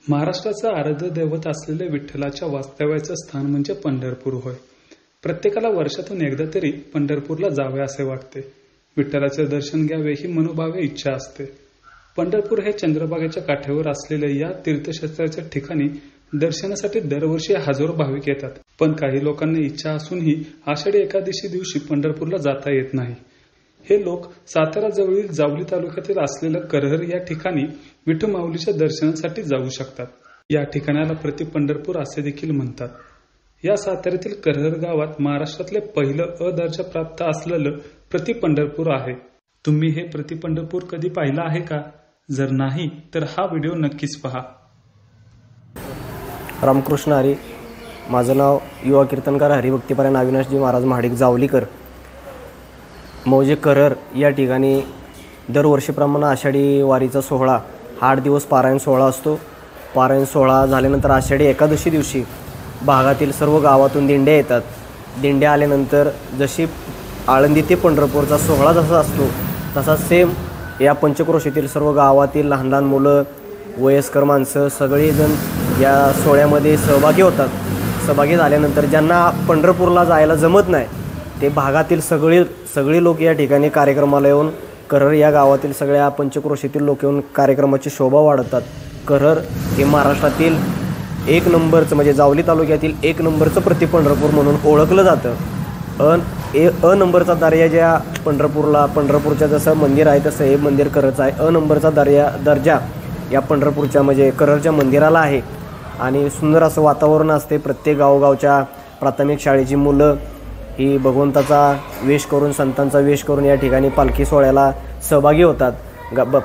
महाराष्ट्राचं आराध्य दैवत असलेले विठ्ठलाच्या वास्तव्याचं स्थान म्हणजे पंढरपूर होय. प्रत्येकाला वर्षातून एकदा तरी पंढरपूरला जावे असे वाटते. विठ्ठलाचे दर्शन घ्यावे ही मनोभावे इच्छा असते. पंढरपूर हे चंद्रभागेच्या काठावर असलेल्या या तीर्थक्षेत्राच्या ठिकाणी दर्शनासाठी दरवर्षी हजारो भाविक येतात. पण काही लोकांना इच्छा असूनही आषाढी एकादशी दिवशी पंढरपूरला जाता येत नाही. हे लोक सातारा जवळील जावली तालुक्यातील असलेल्या करहर या ठिकाणी विठू माऊलीच्या दर्शनासाठी जाऊ शकतात. या ठिकाणाला प्रति पंढरपूर असे देखील म्हणतात. या साताऱ्यातील करहर गावात महाराष्ट्रातले पहिलं दर्जा प्राप्त असलेलं प्रति पंढरपूर आहे. तुम्ही हे प्रति पंढरपूर कधी पाहिलं आहे का? जर नाही तर हा व्हिडिओ नक्कीच पहा. रामकृष्ण हरी. माझं नाव युवा कीर्तनकार हरिभक्तीपरायण अविनाशजी महाराज महाडिक जावलीकर. मौजे करहर या ठिकाणी दरवर्षीप्रमाणे आषाढी वारीचा सोहळा 8 दिवस पारायण सोहळा असतो. पारायण सोहळा झाल्यानंतर आषाढी एकादशी दिवशी भागातील सर्व गावातून दिंड्या येतात. दिंड्या आल्यानंतर जशी आळंदी ते पंढरपूरचा सोहळा जसा असतो तसा सेम या पंचक्रोशीतील सर्व गावातील लहान लहान मुलं, वयस्कर माणसं सगळेजण या सोहळ्यामध्ये सहभागी होतात. सहभागी झाल्यानंतर ज्यांना पंढरपूरला जायला जमत नाही ते भागातील सगळे लोक या ठिकाणी कार्यक्रमाला येऊन करहर या गावातील सगळ्या पंचक्रोशीतील लोक येऊन कार्यक्रमाची शोभा वाढवतात. करहर हे महाराष्ट्रातील 1 नंबरचं म्हणजे जावली तालुक्यातील 1 नंबरचं प्रति पंढरपूर म्हणून ओळखलं जातं. अ नंबरचा दर्जा ज्या पंढरपूरच्या जसं मंदिर आहे तसं हे मंदिर करहरचं आहे. अ नंबरचा दर्जा या पंढरपूरच्या म्हणजे करहरच्या मंदिराला आहे. आणि सुंदर असं वातावरण असते. प्रत्येक गावोगावच्या प्राथमिक शाळेची मुलं ही भगवंताचा वेश करून, संतांचा वेश करून या ठिकाणी पालखी सोहळ्याला सहभागी होतात.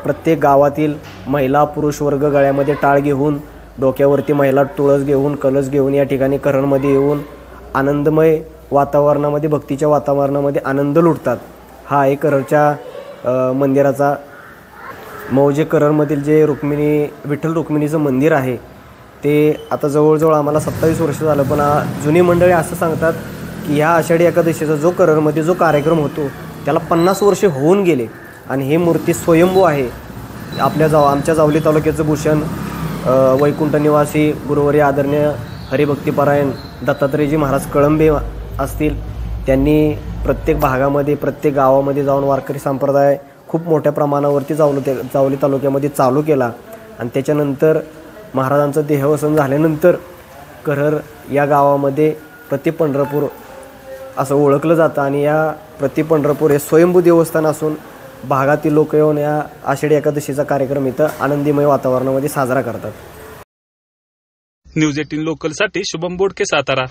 प्रत्येक गावातील महिला पुरुष वर्ग गळ्यामध्ये टाळ घेऊन, डोक्यावरती महिला तुळस घेऊन, कलश घेऊन या ठिकाणी करहरमध्ये येऊन आनंदमय वातावरणामध्ये, भक्तीच्या वातावरणामध्ये आनंद लुटतात. हा एक करहरच्या मंदिराचा मौजे करहरमधील जे विठ्ठल रुक्मिणीचं मंदिर आहे ते आता जवळजवळ आम्हाला 27 वर्ष झालं. पण जुनी मंडळी असं सांगतात की ह्या आषाढी एकादशीचा जो करहरमध्ये जो कार्यक्रम होतो त्याला 50 वर्षे होऊन गेले. आणि ही मूर्ती स्वयंभू आहे. आमच्या जावली तालुक्याचं भूषण वैकुंठ निवासी गुरुवर्य आदरणीय हरिभक्तीपरायण दत्तात्रेयजी महाराज कळंबे असतील. त्यांनी प्रत्येक भागामध्ये, प्रत्येक गावामध्ये जाऊन वारकरी संप्रदाय खूप मोठ्या प्रमाणावरती जावली तालुक्यामध्ये चालू केला. आणि त्याच्यानंतर महाराजांचं देहवसन झाल्यानंतर करहर या गावामध्ये प्रति पंढरपूर असं ओळखलं जातं. आणि या प्रति पंढरपूर हे स्वयंभू देवस्थान असून भागातील लोक येऊन या आषाढी एकादशीचा कार्यक्रम इथं आनंदीमय वातावरणामध्ये साजरा करतात. न्यूज 18 लोकलसाठी शुभम बोडके, सातारा.